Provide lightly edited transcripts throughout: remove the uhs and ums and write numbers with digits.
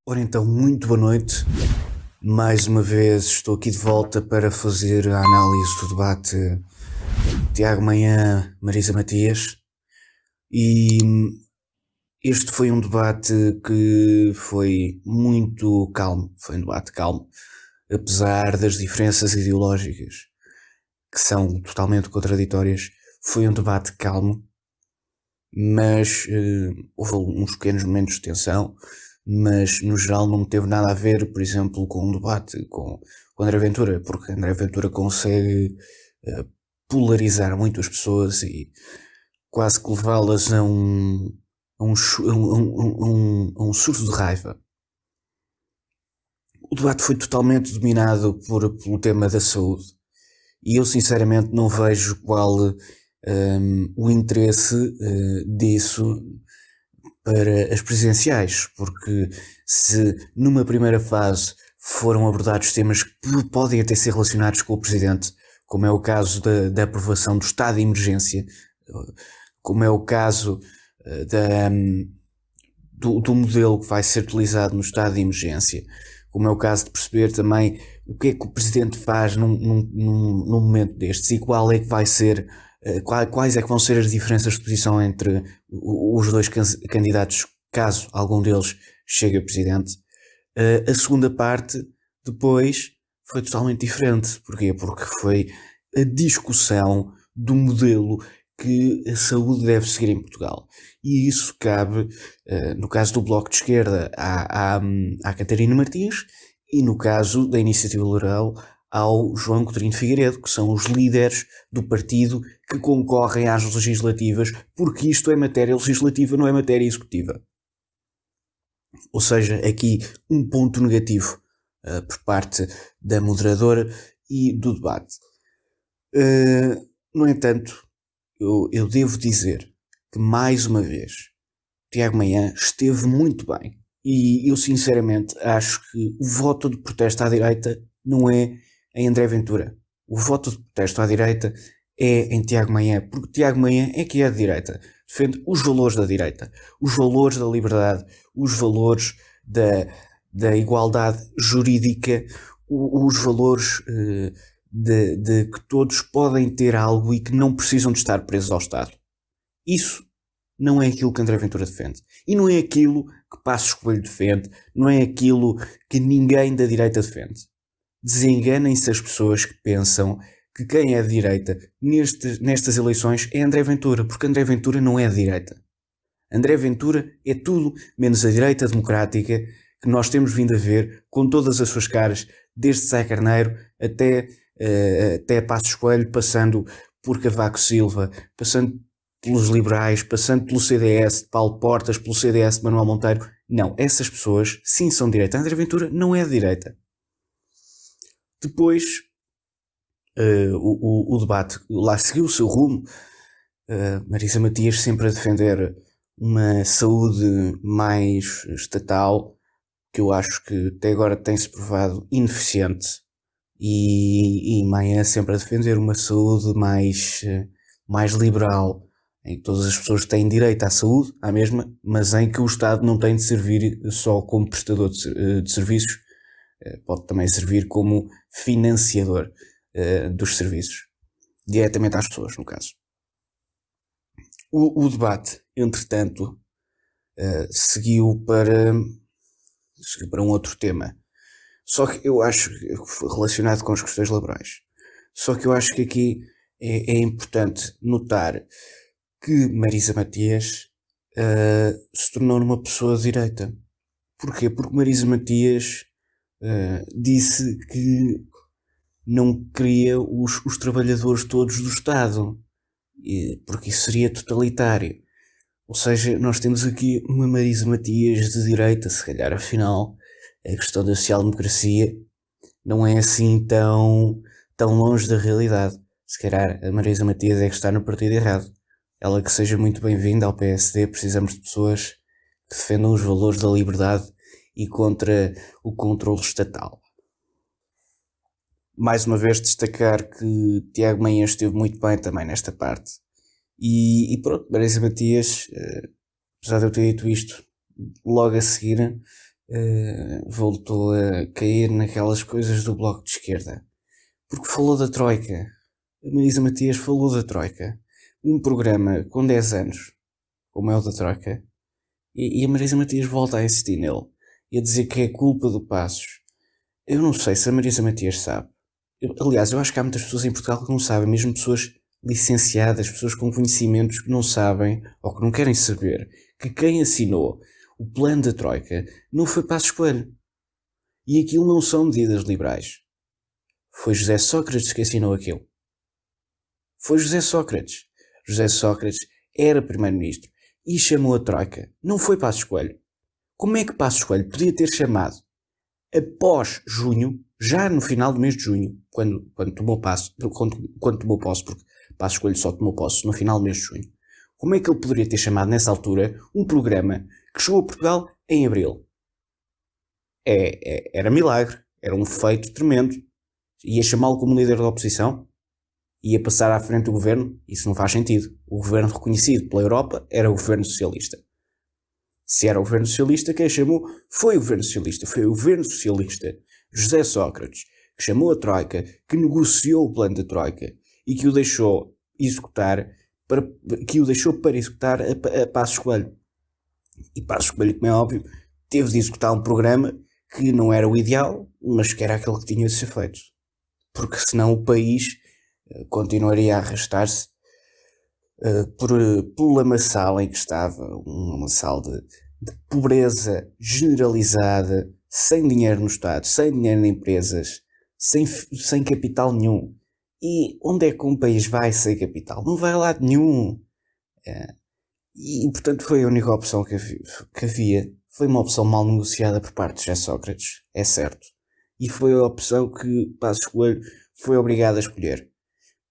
Ora então, muito boa noite. Mais uma vez estou aqui de volta para fazer a análise do debate Tiago Manhã, Marisa Matias. E este foi um debate que foi muito calmo, foi um debate calmo, apesar das diferenças ideológicas que são totalmente contraditórias. Foi um debate calmo, mas houve uns pequenos momentos de tensão, mas no geral não teve nada a ver, por exemplo, com um debate com André Ventura, porque André Ventura consegue polarizar muito as pessoas e quase que levá-las a um surto de raiva. O debate foi totalmente dominado pelo tema da saúde e eu sinceramente não vejo qual o interesse disso para as presidenciais, porque se numa primeira fase foram abordados temas que podem até ser relacionados com o Presidente, como é o caso da aprovação do estado de emergência, como é o caso do modelo que vai ser utilizado no estado de emergência, como é o caso de perceber também o que é que o Presidente faz num momento destes e qual é que vai ser quais é que vão ser as diferenças de posição entre os dois candidatos, caso algum deles chegue a presidente. A segunda parte, depois, foi totalmente diferente. Porquê? Porque foi a discussão do modelo que a saúde deve seguir em Portugal. E isso cabe, no caso do Bloco de Esquerda, à Catarina Martins, e no caso da Iniciativa Liberal, ao João Coutinho de Figueiredo, que são os líderes do partido que concorrem às legislativas, porque isto é matéria legislativa, não é matéria executiva. Ou seja, aqui um ponto negativo por parte da moderadora e do debate. No entanto, eu devo dizer que, mais uma vez, Tiago Manhã esteve muito bem. E eu, sinceramente, acho que o voto de protesto à direita não é em André Ventura. O voto de protesto à direita é em Tiago Manhã, porque Tiago Manhã é que é de direita. Defende os valores da direita, os valores da liberdade, os valores da igualdade jurídica, os valores de que todos podem ter algo e que não precisam de estar presos ao Estado. Isso não é aquilo que André Ventura defende. E não é aquilo que Passos Coelho defende, não é aquilo que ninguém da direita defende. Desenganem-se as pessoas que pensam que quem é de direita nestas eleições é André Ventura, porque André Ventura não é de direita. André Ventura é tudo menos a direita democrática que nós temos vindo a ver com todas as suas caras, desde Sá Carneiro até Passos Coelho, passando por Cavaco Silva, passando pelos liberais, passando pelo CDS de Paulo Portas, pelo CDS de Manuel Monteiro. Não, essas pessoas sim são de direita. André Ventura não é de direita. Depois, o debate lá seguiu o seu rumo. Marisa Matias sempre a defender uma saúde mais estatal, que eu acho que até agora tem-se provado ineficiente, e Manhã sempre a defender uma saúde mais liberal, em que todas as pessoas têm direito à saúde, à mesma, mas em que o Estado não tem de servir só como prestador de serviços, pode também servir como financiador dos serviços, diretamente às pessoas, no caso. O debate, entretanto, seguiu para um outro tema. Só que eu acho, relacionado com as questões laborais, só que eu acho que aqui é importante notar que Marisa Matias se tornou uma pessoa de direita. Porquê? Porque Marisa Matias disse que não queria os trabalhadores todos do Estado, porque isso seria totalitário. Ou seja, nós temos aqui uma Marisa Matias de direita, se calhar afinal a questão da social-democracia não é assim tão longe da realidade. Se calhar a Marisa Matias é que está no partido errado. Ela que seja muito bem-vinda ao PSD, precisamos de pessoas que defendam os valores da liberdade e contra o controle estatal. Mais uma vez destacar que Tiago Manhã esteve muito bem também nesta parte. E pronto, Marisa Matias, apesar de eu ter dito isto, logo a seguir voltou a cair naquelas coisas do Bloco de Esquerda. Porque falou da Troika. A Marisa Matias falou da Troika. Um programa com 10 anos, como é o da Troika, e a Marisa Matias volta a insistir nele. E a dizer que é culpa do Passos. Eu não sei se a Marisa Matias sabe. Aliás, eu acho que há muitas pessoas em Portugal que não sabem, mesmo pessoas licenciadas, pessoas com conhecimentos que não sabem, ou que não querem saber, que quem assinou o plano da Troika não foi Passos Coelho. E aquilo não são medidas liberais. Foi José Sócrates que assinou aquilo. Foi José Sócrates. José Sócrates era primeiro-ministro e chamou a Troika. Não foi Passos Coelho. Como é que Passos Coelho podia ter chamado após junho, já no final do mês de junho, quando tomou posse, porque Passos Coelho só tomou posse no final do mês de junho, como é que ele poderia ter chamado nessa altura um programa que chegou a Portugal em abril? Era milagre, era um feito tremendo. Ia chamá-lo como líder da oposição? Ia passar à frente do governo? Isso não faz sentido. O governo reconhecido pela Europa era o governo socialista. Se era o governo socialista, quem chamou foi o governo socialista. Foi o governo socialista, José Sócrates, que chamou a Troika, que negociou o plano da Troika e que o deixou executar para executar a Passos Coelho. E Passos Coelho, como é óbvio, teve de executar um programa que não era o ideal, mas que era aquele que tinha de ser feito. Porque senão o país continuaria a arrastar-se por lamaçal em que estava, um lamaçal de pobreza generalizada, sem dinheiro no Estado, sem dinheiro em empresas, sem capital nenhum. E onde é que um país vai sem capital? Não vai a lado nenhum. E portanto foi a única opção que havia. Foi uma opção mal negociada por parte de José Sócrates, é certo. E foi a opção que Passos Coelho foi obrigado a escolher.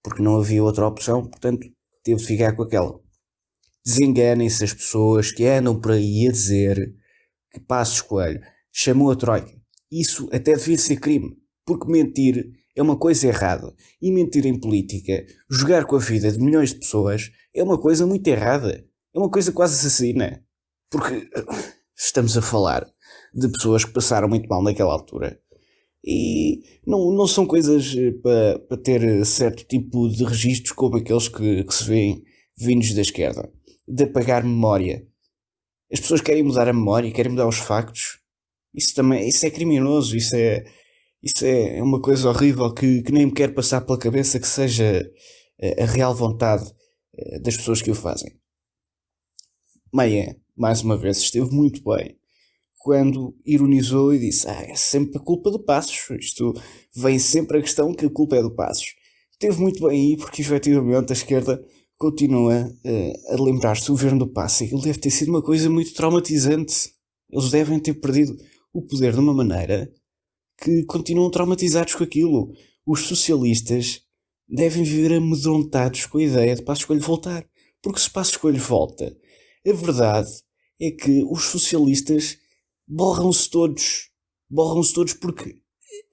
Porque não havia outra opção, portanto teve de ficar com aquela. Desenganem-se as pessoas que andam por aí a dizer que Passos Coelho chamou a Troika. Isso até devia ser crime, porque mentir é uma coisa errada. E mentir em política, jogar com a vida de milhões de pessoas, é uma coisa muito errada. É uma coisa quase assassina. Porque estamos a falar de pessoas que passaram muito mal naquela altura. E não são coisas para ter certo tipo de registros como aqueles que se vêem vindos da esquerda. De apagar memória. As pessoas querem mudar a memória, querem mudar os factos. Isso é criminoso, isso é uma coisa horrível que nem me quer passar pela cabeça que seja a real vontade das pessoas que o fazem. Maia, mais uma vez, esteve muito bem quando ironizou e disse: é sempre a culpa do Passos. Isto vem sempre a questão que a culpa é do Passos. Esteve muito bem aí porque efetivamente a esquerda continua a lembrar-se do governo do Passos. Aquilo deve ter sido uma coisa muito traumatizante. Eles devem ter perdido o poder de uma maneira que continuam traumatizados com aquilo. Os socialistas devem viver amedrontados com a ideia de Passos Coelho voltar. Porque se Passos Coelho volta, a verdade é que os socialistas borram-se todos. Borram-se todos porque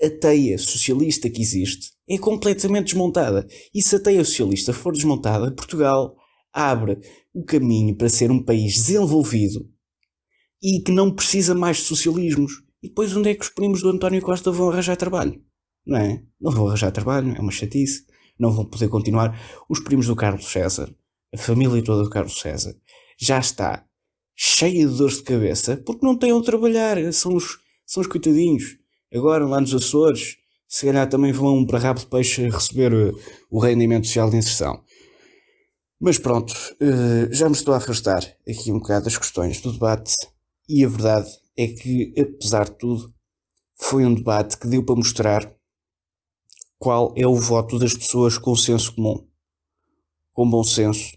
a teia socialista que existe é completamente desmontada. E se a teia socialista for desmontada, Portugal abre o caminho para ser um país desenvolvido e que não precisa mais de socialismos. E depois onde é que os primos do António Costa vão arranjar trabalho? Não é? Não vão arranjar trabalho, é uma chatice. Não vão poder continuar. Os primos do Carlos César, a família toda do Carlos César, já está cheia de dores de cabeça porque não têm onde trabalhar. São os coitadinhos. Agora lá nos Açores, se calhar também vão para rabo de peixe receber o rendimento social de inserção. Mas pronto, já me estou a afastar aqui um bocado das questões do debate e a verdade é que, apesar de tudo, foi um debate que deu para mostrar qual é o voto das pessoas com senso comum, com bom senso,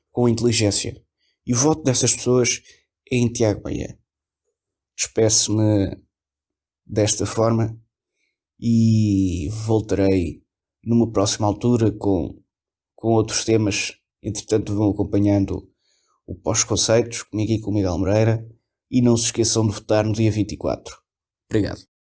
com inteligência. E o voto dessas pessoas é em Tiago Maia. Despeço-me desta forma e voltarei numa próxima altura com outros temas. Entretanto, vão acompanhando o Pós-Conceitos comigo e com o Miguel Moreira. E não se esqueçam de votar no dia 24. Obrigado.